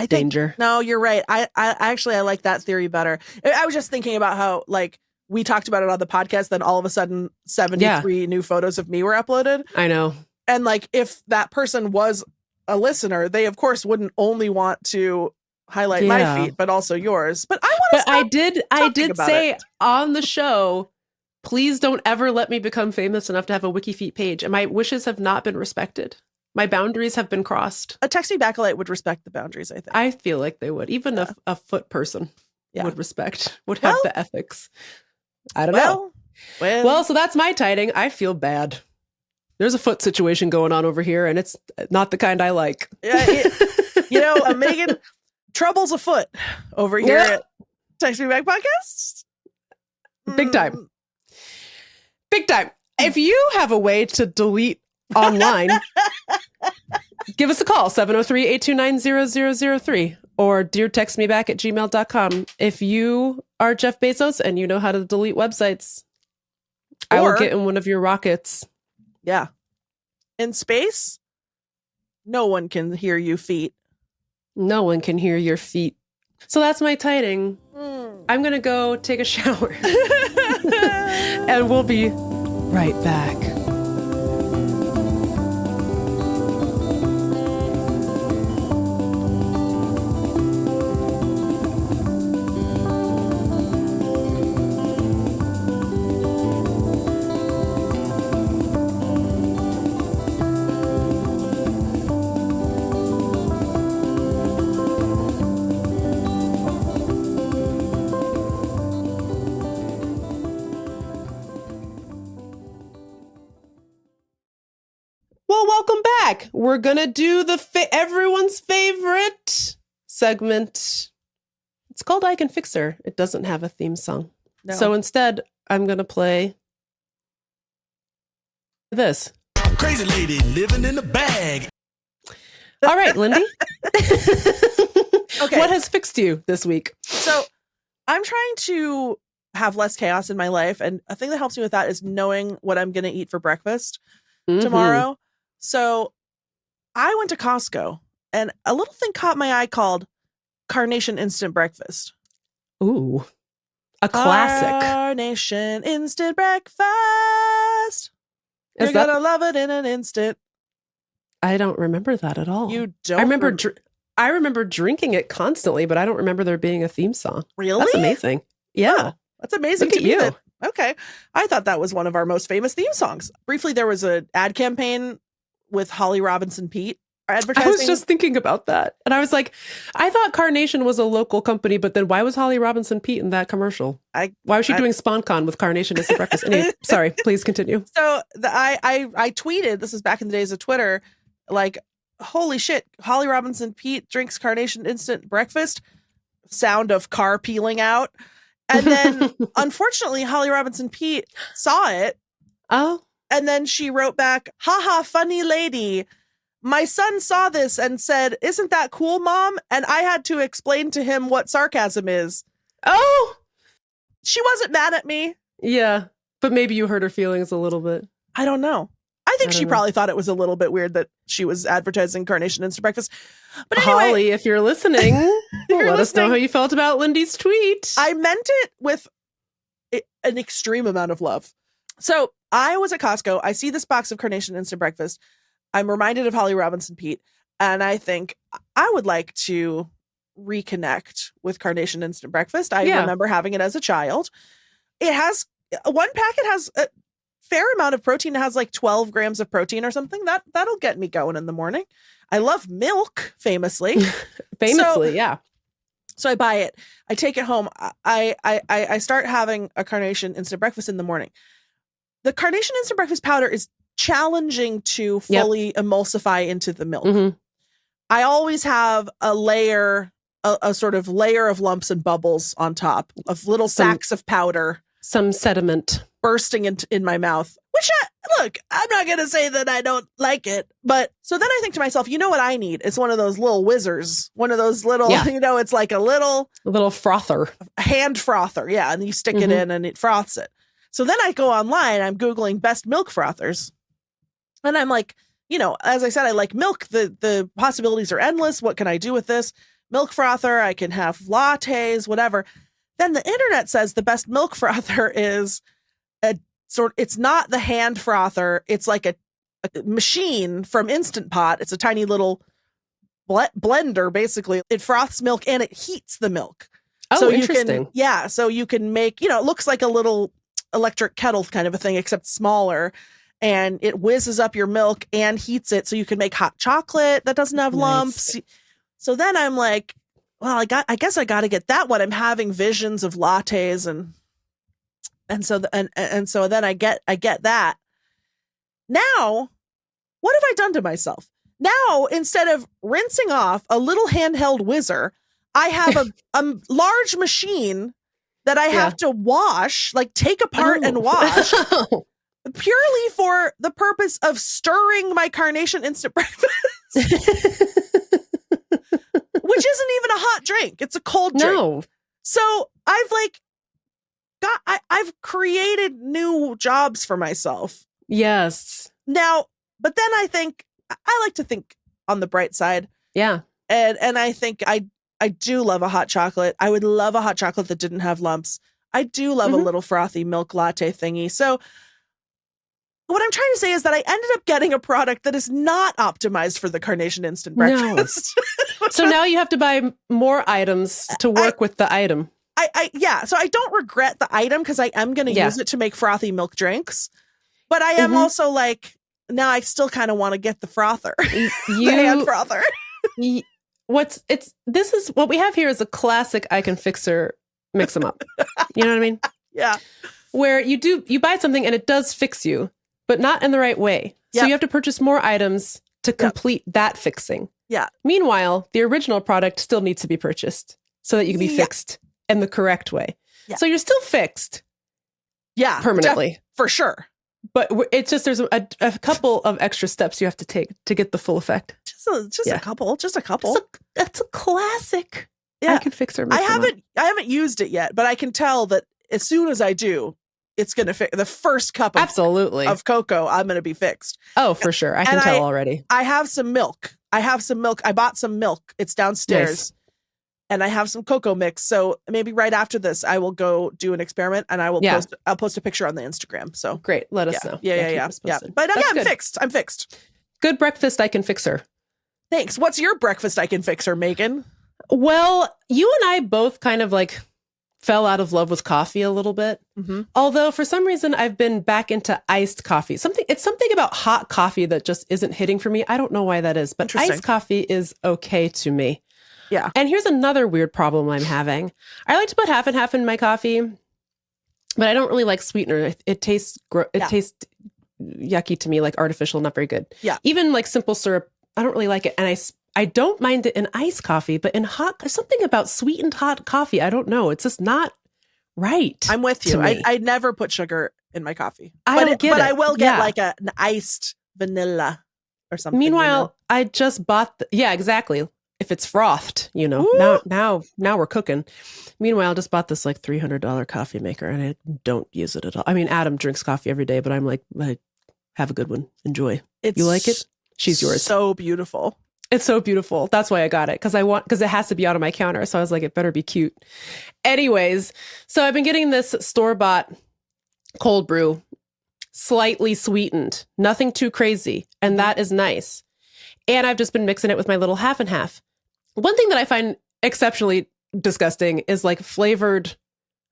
Danger. No, you're right. I actually like that theory better. I was just thinking about how like we talked about it on the podcast, then all of a sudden 73 new photos of me were uploaded. I know. And like if that person was a listener, they of course wouldn't only want to highlight my feet, but also yours. But I want to. I did say on the show Please don't ever let me become famous enough to have a Wikifeet page. And my wishes have not been respected. My boundaries have been crossed. A Text Me Back-a-lite would respect the boundaries, I think. I feel like they would. Even a foot person would have the ethics. I don't know. Well, so that's my tiding. I feel bad. There's a foot situation going on over here, and it's not the kind I like. Meagan, trouble's afoot over here at Text Me Back Podcast. Big time. Big time. If you have a way to delete online, give us a call, 703-829-0003, or deartextmeback@gmail.com. If you are Jeff Bezos and you know how to delete websites, I will get in one of your rockets. Yeah. In space, no one can hear you feet. No one can hear your feet. So that's my tiding. I'm going to go take a shower. And we'll be right back. Well, welcome back. We're going to do everyone's favorite segment. It's called I Can Fix Her. It doesn't have a theme song. No. So instead, I'm going to play this. Crazy lady living in a bag. All right, Lindy. Okay. What has fixed you this week? So I'm trying to have less chaos in my life. And a thing that helps me with that is knowing what I'm going to eat for breakfast tomorrow. So I went to Costco and a little thing caught my eye called Carnation Instant Breakfast. Ooh, a classic. Carnation Instant Breakfast. You're gonna love it in an instant. I don't remember that at all. You don't? I remember drinking it constantly, but I don't remember there being a theme song. Really? That's amazing. Yeah. Oh, that's amazing to me. Okay. I thought that was one of our most famous theme songs. Briefly, there was an ad campaign with Holly Robinson Peete advertising. I was just thinking about that. And I was like, I thought Carnation was a local company, but then why was Holly Robinson Peete in that commercial? Why was she doing SpawnCon with Carnation Instant Breakfast? Anyway, sorry, please continue. So I tweeted, this is back in the days of Twitter, like, holy shit, Holly Robinson Peete drinks Carnation Instant Breakfast. Sound of car peeling out. And then, unfortunately, Holly Robinson Peete saw it. Oh. And then she wrote back, haha, funny lady. My son saw this and said, isn't that cool, Mom? And I had to explain to him what sarcasm is. Oh. She wasn't mad at me. Yeah. But maybe you hurt her feelings a little bit. I don't know. I think she probably thought it was a little bit weird that she was advertising Carnation Instant Breakfast. But anyway, Holly, if you're listening, let us know how you felt about Lindy's tweet. I meant it with an extreme amount of love. So I was at Costco. I see this box of Carnation Instant Breakfast. I'm reminded of Holly Robinson Peete. And I think I would like to reconnect with Carnation Instant Breakfast. I remember having it as a child. It has, one packet has a fair amount of protein. It has like 12 grams of protein or something. That'll get me going in the morning. I love milk, famously. Yeah. So I buy it. I take it home. I start having a Carnation Instant Breakfast in the morning. The Carnation Instant Breakfast powder is challenging to fully emulsify into the milk. Mm-hmm. I always have a layer, a sort of layer of lumps and bubbles on top of little sacks of powder. Some sediment. Bursting in my mouth. Which, look, I'm not going to say that I don't like it. But so then I think to myself, you know what I need? It's one of those little whizzers. One of those little, it's like a little frother. Hand frother. Yeah. And you stick it in and it froths it. So then I go online, I'm Googling best milk frothers. And I'm like, as I said, I like milk. The possibilities are endless. What can I do with this? Milk frother. I can have lattes, whatever. Then the internet says the best milk frother is it's not the hand frother. It's like a machine from Instant Pot. It's a tiny little blender, basically. It froths milk and it heats the milk. Oh, so interesting. So you can make, it looks like a little electric kettle kind of a thing, except smaller. And it whizzes up your milk and heats it so you can make hot chocolate that doesn't have lumps. So then I'm like, well, I guess I got to get that one. I'm having visions of lattes and so then I get that. Now, what have I done to myself? Now, instead of rinsing off a little handheld whizzer, I have a large machine that I have to wash, like take apart and wash, purely for the purpose of stirring my Carnation instant breakfast. Which isn't even a hot drink. It's a cold drink. No. So I've created new jobs for myself. Yes. Now, but then I like to think on the bright side. Yeah. And I think I do love a hot chocolate. I would love a hot chocolate that didn't have lumps. I do love a little frothy milk latte thingy. So what I'm trying to say is that I ended up getting a product that is not optimized for the Carnation instant breakfast. No. So now you have to buy more items to work with the item. So I don't regret the item because I am going to use it to make frothy milk drinks. But I am also like, now I still kind of want to get the frother, the hand frother. This is what we have here is a classic I can fixer mix them up. You know what I mean? Yeah. Where you buy something and it does fix you, but not in the right way. So you have to purchase more items to complete that fixing. Yeah. Meanwhile, the original product still needs to be purchased so that you can be fixed in the correct way. Yeah. So you're still fixed. Yeah. Permanently. For sure. But it's just there's a couple of extra steps you have to take to get the full effect. Just a couple. That's a classic. Yeah. I can fix her. I haven't used it yet, but I can tell that as soon as I do, it's going to fix the first cup of cocoa. I'm going to be fixed. Oh, for sure. I can tell already. I have some milk. I bought some milk. It's downstairs. Nice. And I have some cocoa mix. So maybe right after this, I will go do an experiment and I'll post a picture on the Instagram. So great. Let us know. Yeah. But I'm fixed. I'm fixed. Good breakfast I can fix her. Thanks. What's your breakfast I can fix her, Meagan? Well, you and I both kind of like fell out of love with coffee a little bit. Mm-hmm. Although for some reason I've been back into iced coffee. It's something about hot coffee that just isn't hitting for me. I don't know why that is, but iced coffee is okay to me. Yeah. And here's another weird problem I'm having. I like to put half and half in my coffee, but I don't really like sweetener. It tastes tastes yucky to me, like artificial, not very good. Yeah. Even like simple syrup, I don't really like it. And I don't mind it in iced coffee, but in hot, there's something about sweetened hot coffee. I don't know. It's just not right. I'm with you. I never put sugar in my coffee. But I will get like an iced vanilla or something. Meanwhile, I just bought exactly. If it's frothed, now we're cooking. Meanwhile, I just bought this like $300 coffee maker and I don't use it at all. I mean, Adam drinks coffee every day, but I'm like, have a good one. Enjoy. You like it? She's yours. So beautiful. It's so beautiful. That's why I got it. Because it has to be out on my counter. So I was like, it better be cute. Anyways, so I've been getting this store-bought cold brew, slightly sweetened, nothing too crazy. And that is nice. And I've just been mixing it with my little half and half. One thing that I find exceptionally disgusting is like flavored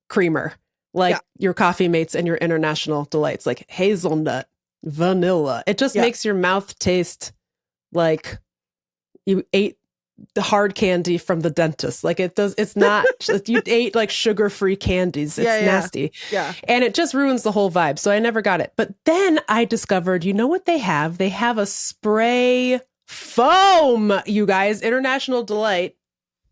creamer, like your Coffee Mates and your International Delights, like hazelnut, vanilla. It just makes your mouth taste like you ate the hard candy from the dentist. Like it does. It's not, you ate like sugar-free candies. It's nasty. Yeah. And it just ruins the whole vibe. So I never got it. But then I discovered, you know what they have? They have a spray foam, you guys. International Delight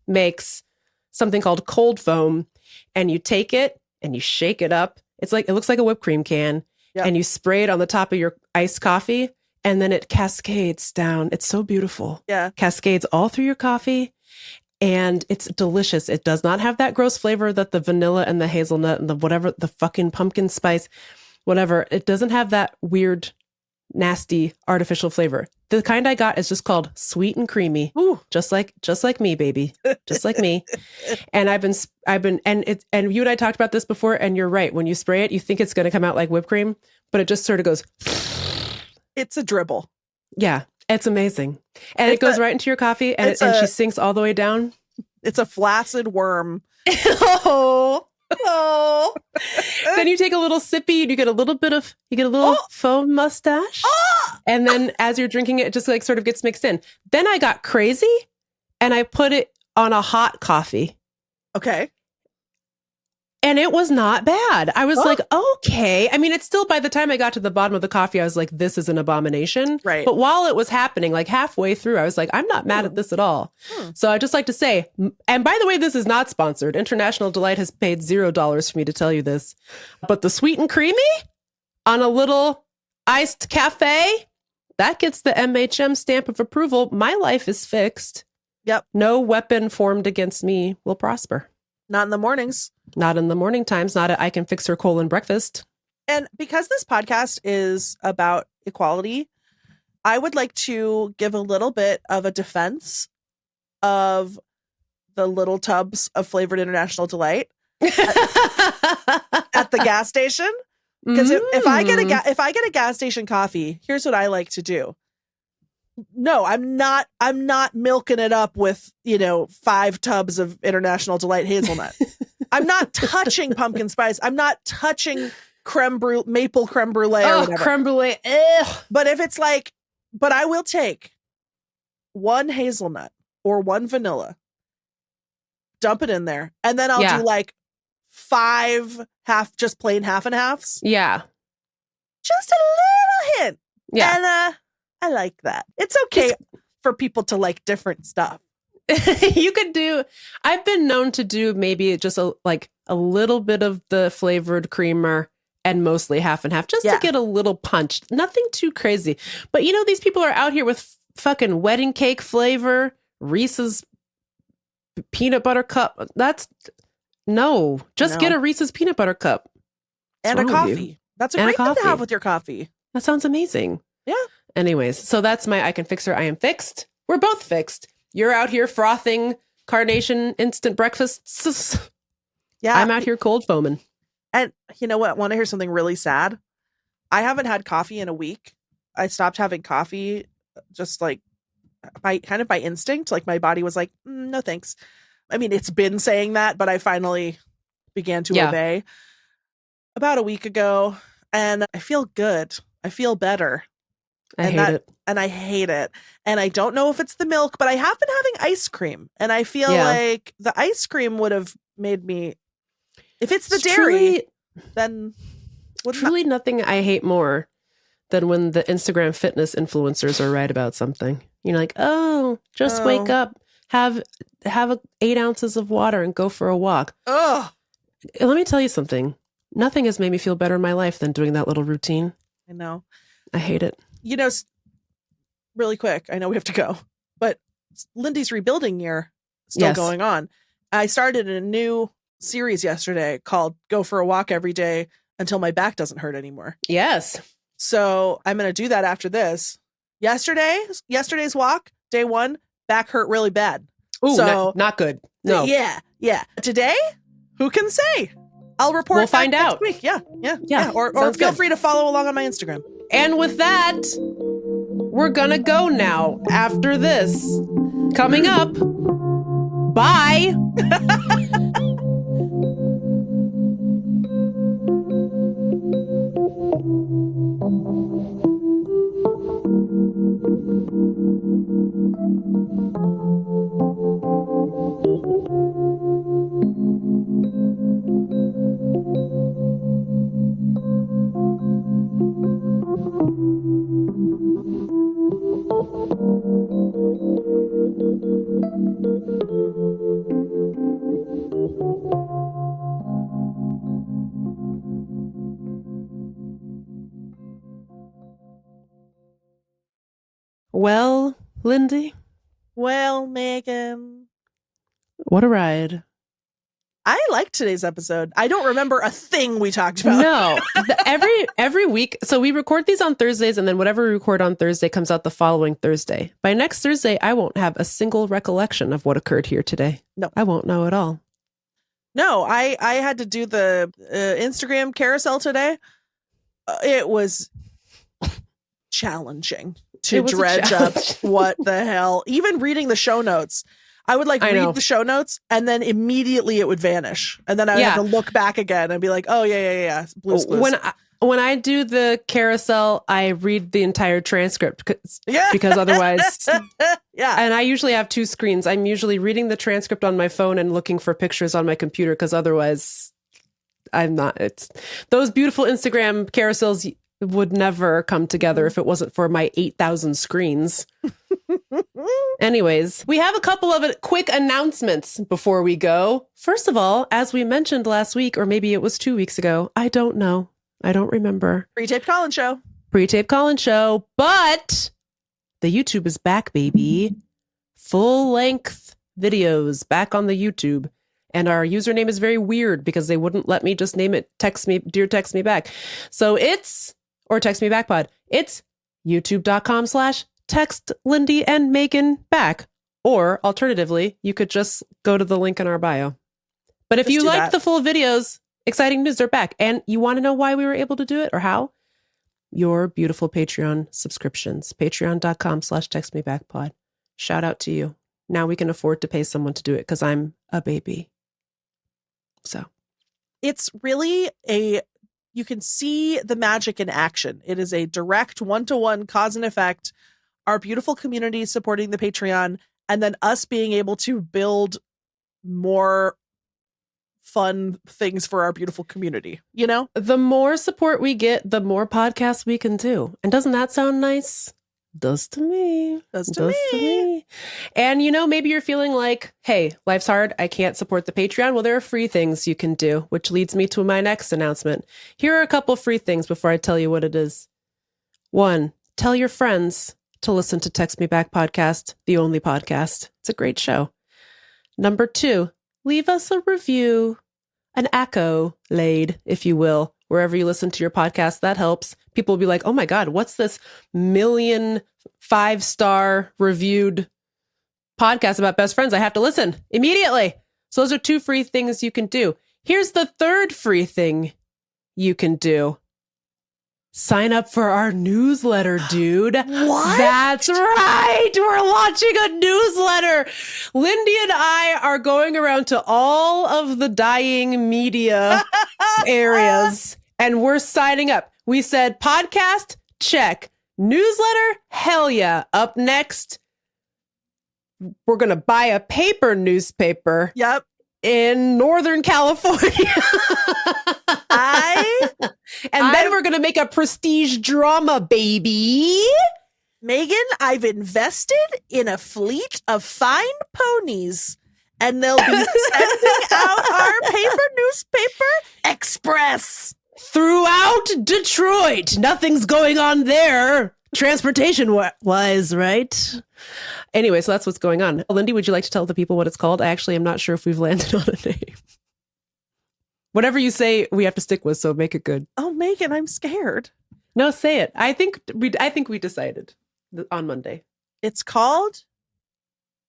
makes something called cold foam, and you take it and you shake it up. It looks like a whipped cream can, and you spray it on the top of your iced coffee, and then it cascades down. It's so beautiful. Yeah. Cascades all through your coffee, and it's delicious. It does not have that gross flavor that the vanilla and the hazelnut and the fucking pumpkin spice, whatever. It doesn't have that weird, nasty artificial flavor. The kind I got is just called sweet and creamy. Ooh. Just like me, baby. Just like me. And I've been and you and I talked about this before, and you're right. When you spray it, you think it's going to come out like whipped cream, but it just sort of goes. It's a dribble. Yeah, it's amazing. And it goes right into your coffee, and she sinks all the way down. It's a flaccid worm. Oh. then you take a little sippy and you get a little foam mustache. And then as you're drinking it, it just like sort of gets mixed in. Then I got crazy and I put it on a hot coffee. Okay. And it was not bad. I was like, okay. I mean, it's still, by the time I got to the bottom of the coffee, I was like, this is an abomination. Right. But while it was happening, like halfway through, I was like, I'm not mad at this at all. So I just like to say, and by the way, this is not sponsored. International Delight has paid $0 for me to tell you this. But the sweet and creamy on a little iced cafe, that gets the MHM stamp of approval. My life is fixed. Yep. No weapon formed against me will prosper. Not in the mornings. Not in the morning times. Not I can fix her colon breakfast. And because this podcast is about equality, I would like to give a little bit of a defense of the little tubs of flavored International Delight at the gas station. Because if I get a gas station coffee, here's what I like to do. No, I'm not milking it up with, 5 tubs of International Delight hazelnut. I'm not touching pumpkin spice. I'm not touching maple creme brulee or whatever. Creme brulee. Ugh. But if it's like, I will take 1 hazelnut or 1 vanilla, dump it in there, and then I'll do like 5 just plain half and halves. Yeah. Just a little hint. Yeah. And I like that. It's okay for people to like different stuff. You could do, I've been known to do maybe just a little bit of the flavored creamer and mostly half and half, just to get a little punch. Nothing too crazy. But these people are out here with fucking wedding cake flavor, Reese's peanut butter cup. Get a Reese's peanut butter cup. And a coffee. That's a great thing to have with your coffee. That sounds amazing. Yeah. Anyways, so that's my I can fix her. I am fixed. We're both fixed. You're out here frothing carnation instant breakfasts. Yeah. I'm out here cold foaming. And you know what? Want to hear something really sad? I haven't had coffee in a week. I stopped having coffee just like by instinct. Like my body was like, no thanks. I mean, it's been saying that, but I finally began to obey about a week ago. And I feel good. I feel better. I hate it. And I hate it. And I don't know if it's the milk, but I have been having ice cream. And I feel like the ice cream would have made me, if it's the dairy, then truly nothing I hate more than when the Instagram fitness influencers are right about something. You're like, just wake up, have 8 ounces of water and go for a walk. Oh, let me tell you something. Nothing has made me feel better in my life than doing that little routine. I know. I hate it. Really quick, I know we have to go, but Lindy's rebuilding year still going on. I started a new series yesterday called Go for a Walk Every Day Until My Back Doesn't Hurt Anymore. Yes. So I'm going to do that after this. Yesterday's walk, day 1, back hurt really bad. Ooh, so not good. No. Yeah. Today, who can say? I'll report. We'll find out. Next week. Yeah. Or feel free to follow along on my Instagram. And with that, we're gonna go now after this. Coming up. Bye. Well, Lindy. Well, Meagan. What a ride. I liked today's episode. I don't remember a thing we talked about. No. Every week. So we record these on Thursdays, and then whatever we record on Thursday comes out the following Thursday. By next Thursday, I won't have a single recollection of what occurred here today. No. I won't know at all. No, I had to do the Instagram carousel today. It was challenging to dredge up what the hell. Even reading the show notes, I would like I know. read the show notes and then immediately it would vanish. And then I would Yeah. have to look back again and be like, oh, yeah. Blue's Clues. When I do the carousel, I read the entire transcript because otherwise, yeah. and I usually have two screens. I'm usually reading the transcript on my phone and looking for pictures on my computer because otherwise I'm not. It's those beautiful Instagram carousels would never come together if it wasn't for my 8,000 screens. Anyways, we have a couple of quick announcements before we go. First of all, as we mentioned last week, or maybe it was 2 weeks ago, I don't know. I don't remember. Pre-taped Colin show. Pre-taped Colin show, but the YouTube is back, baby. Full-length videos back on the YouTube. And our username is very weird because they wouldn't let me just name it text me back. So or text me back pod. It's youtube.com/text Lindy and Meagan back. Or alternatively, you could just go to the link in our bio. But if you like the full videos, exciting news, they're back. And you want to know why we were able to do it or how? Your beautiful Patreon subscriptions. Patreon.com/text me back pod. Shout out to you. Now we can afford to pay someone to do it because I'm a baby. So it's really you can see the magic in action. It is a direct one-to-one cause and effect. Our beautiful community supporting the Patreon, and then us being able to build more fun things for our beautiful community. You know, the more support we get, the more podcasts we can do. And doesn't that sound nice? Does to me. Does to me. And maybe you're feeling like, hey, life's hard. I can't support the Patreon. Well, there are free things you can do, which leads me to my next announcement. Here are a couple free things before I tell you what it is. 1, tell your friends to listen to Text Me Back podcast, the only podcast. It's a great show. Number 2, leave us a review, an accolade, if you will, wherever you listen to your podcast. That helps. People will be like, oh my God, what's this 1,000,000 5-star reviewed podcast about best friends? I have to listen immediately. So those are 2 free things you can do. Here's the 3rd free thing you can do. Sign up for our newsletter, dude. What? That's right. We're launching a newsletter. Lindy and I are going around to all of the dying media areas and we're signing up. We said podcast, check. Newsletter, hell yeah. Up next, we're going to buy a paper newspaper. Yep. In Northern California. Then we're going to make a prestige drama, baby. Meagan, I've invested in a fleet of fine ponies, and they'll be sending out our paper newspaper express throughout Detroit. Nothing's going on there, transportation wise, right? Anyway, so that's what's going on. Lindy, would you like to tell the people what it's called? I actually am not sure if we've landed on a name. Whatever you say, we have to stick with, so make it good. Oh, Meagan, I'm scared. No, say it. I think we decided on Monday. It's called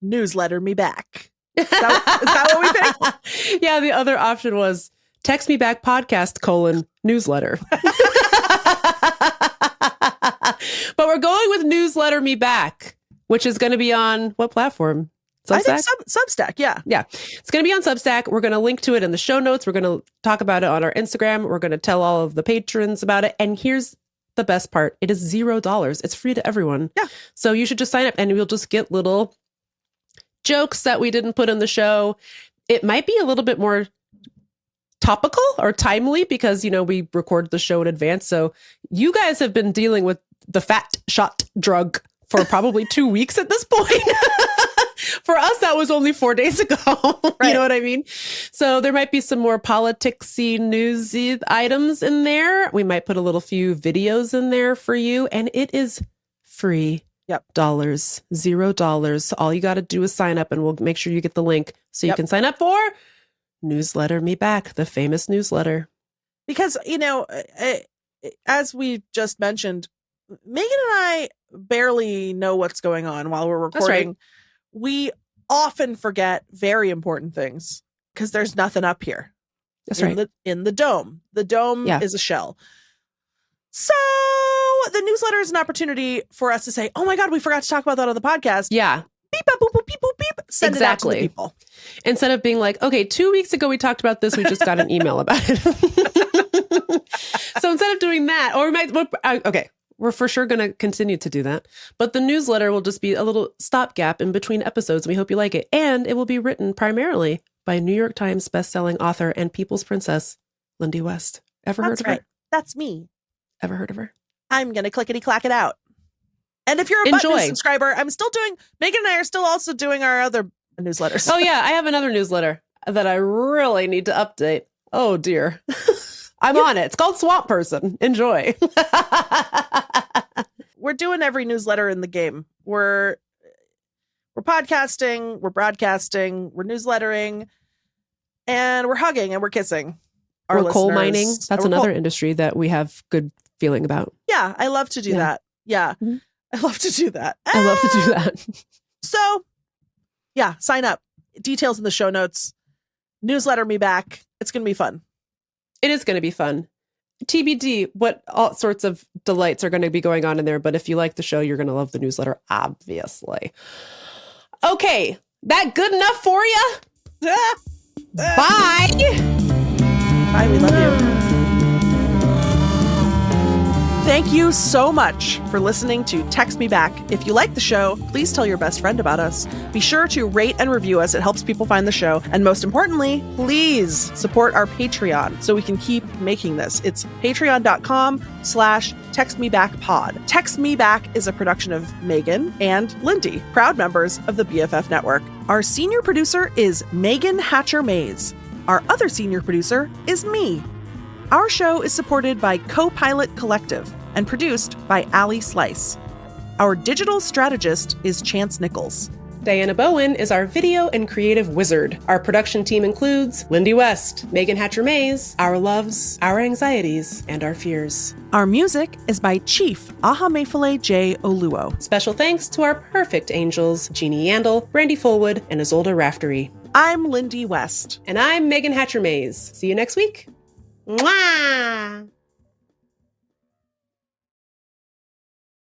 Newsletter Me Back. Is that what we picked? Yeah, the other option was Text Me Back podcast :newsletter. But we're going with Newsletter Me Back, which is going to be on what platform? Substack? I think Substack, yeah. Yeah. It's going to be on Substack. We're going to link to it in the show notes. We're going to talk about it on our Instagram. We're going to tell all of the patrons about it. And here's the best part. It is $0. It's free to everyone. Yeah. So you should just sign up and we'll just get little jokes that we didn't put in the show. It might be a little bit more topical or timely because, we record the show in advance. So you guys have been dealing with the fat shot drug for probably 2 weeks at this point. For us, that was only 4 days ago. Right. You know what I mean? So there might be some more politicsy, newsy items in there. We might put a little few videos in there for you. And it is free. Yep. $0. All you got to do is sign up and we'll make sure you get the link so you can sign up for Newsletter Me Back, the famous newsletter. Because, as we just mentioned, Meagan and I barely know what's going on while we're recording. That's right. We often forget very important things because there's nothing up here. That's right. In the dome. The dome is a shell. So the newsletter is an opportunity for us to say, oh my God, we forgot to talk about that on the podcast. Yeah. Beep, boop, boop, beep, boop, beep. send it out to the people. Instead of being like, okay, 2 weeks ago we talked about this, we just got an email about it. So instead of doing that, or we're for sure going to continue to do that. But the newsletter will just be a little stopgap in between episodes. We hope you like it. And it will be written primarily by New York Times bestselling author and People's Princess, Lindy West. Ever heard of her? That's me. Ever heard of her? I'm going to clickety-clack it out. And if you're a button subscriber, Megan and I are still also doing our other newsletters. Oh, yeah. I have another newsletter that I really need to update. Oh, dear. I'm on it. It's called Swamp Person. Enjoy. We're doing every newsletter in the game. We're podcasting, we're broadcasting, we're newslettering, and we're hugging and we're kissing. We're coal mining. That's another industry that we have good feeling about. Yeah, I love to do that. Yeah, mm-hmm. I love to do that. I love to do that. So, yeah, sign up. Details in the show notes. Newsletter me back. It's going to be fun. It is going to be fun. TBD, what all sorts of delights are going to be going on in there. But if you like the show, you're going to love the newsletter, obviously. Okay, that good enough for you? Bye. Bye, we love you. Thank you so much for listening to Text Me Back. If you like the show, please tell your best friend about us. Be sure to rate and review us. It helps people find the show. And most importantly, please support our Patreon so we can keep making this. It's patreon.com/textmebackpod. Text Me Back is a production of Megan and Lindy, proud members of the BFF Network. Our senior producer is Megan Hatcher-Mays. Our other senior producer is me. Our show is supported by Co-Pilot Collective and produced by Allie Slice. Our digital strategist is Chance Nichols. Diana Bowen is our video and creative wizard. Our production team includes Lindy West, Megan Hatcher-Mays, our loves, our anxieties, and our fears. Our music is by Chief Ahamefule J. Oluo. Special thanks to our perfect angels, Jeannie Yandel, Brandy Fullwood, and Isolde Raftery. I'm Lindy West. And I'm Megan Hatcher-Mays. See you next week. Mwah!